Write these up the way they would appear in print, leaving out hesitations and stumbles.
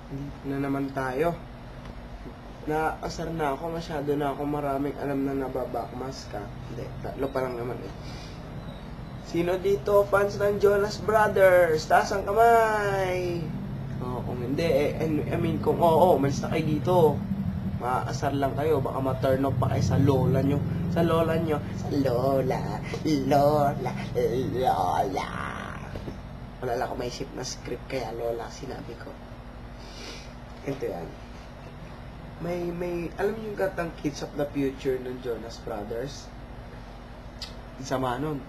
Dito na naman tayo. Naasar na ako, masyado na ako maraming alam na nababakmas ka. Hindi, tatlo pa lang naman eh. Sino dito fans ng Jonas Brothers? Taas ang kamay! Kung hindi, kung oo, umalis na kayo dito. Maasar lang kayo, baka ma-turn off pa kayo sa lola nyo. Sa lola nyo. Sa lola. Wala lang ako may isip na script, kaya lola sinabi ko. Ito yan. Alam niyo yung katang Kids of the Future ng Jonas Brothers? Sama nun.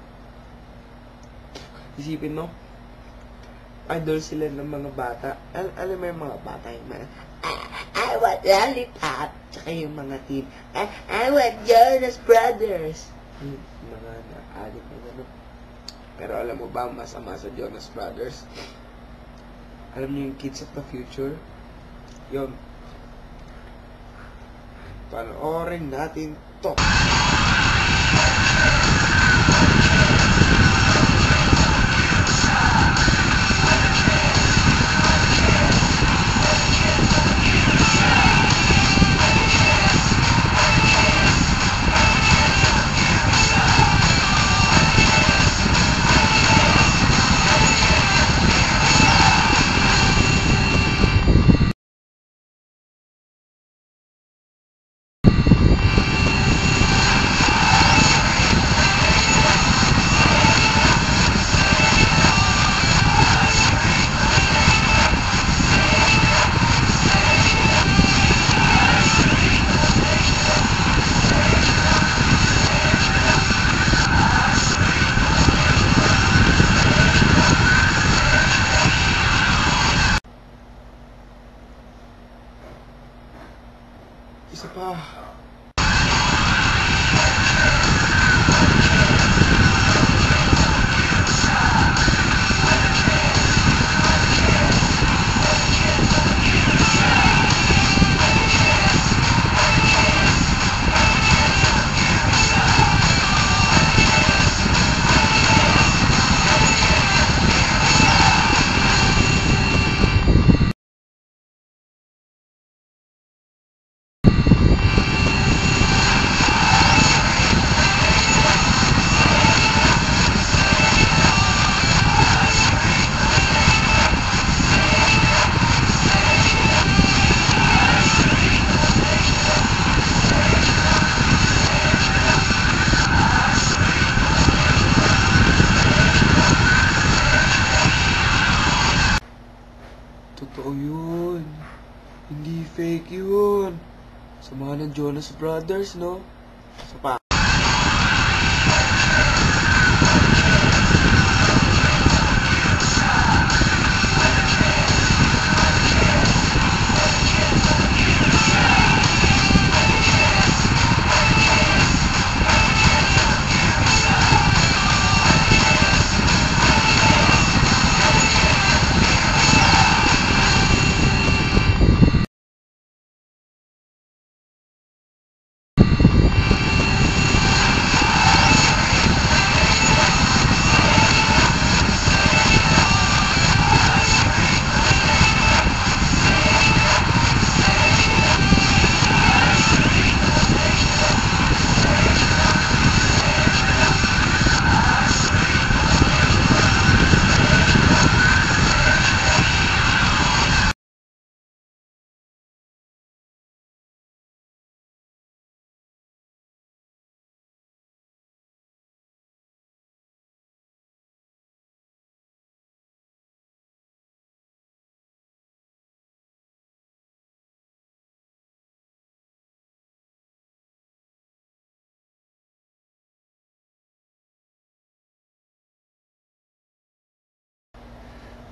Isipin mo, idol sila ng mga bata. Alam mo yung mga bata, yung mga, I want lollipop. Tsaka yung mga teen, I want Jonas Brothers. Mga na-addict na gano'n. Pero alam mo ba, masama sa Jonas Brothers? Alam niyo yung Kids of the Future? Yun. Panoorin natin to. Isa pa. Totoo yun. Hindi fake yun. Sama ng Jonas Brothers, no? Sa pa.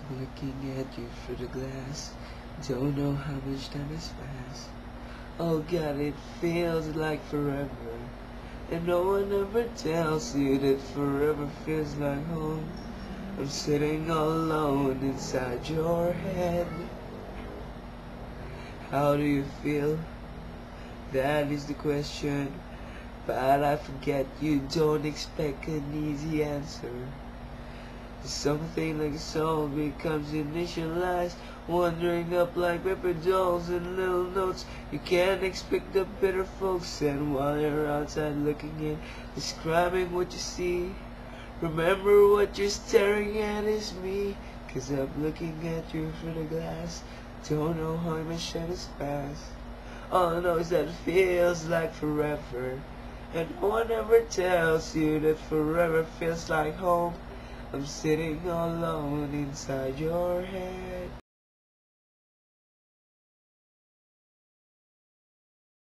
Looking at you through the glass, don't know how much time has passed. Oh God, it feels like forever, and no one ever tells you that forever feels like home. I'm sitting all alone inside your head. How do you feel? That is the question, but I forget you don't expect an easy answer. Something like a soul becomes initialized, wandering up like paper dolls and little notes. You can't expect the better folks, and while you're outside looking in, describing what you see, remember what you're staring at is me. 'Cause I'm looking at you through the glass. Don't know how my shine is past. All I know is that it feels like forever, and no one ever tells you that forever feels like home. I'm sitting all alone inside your head.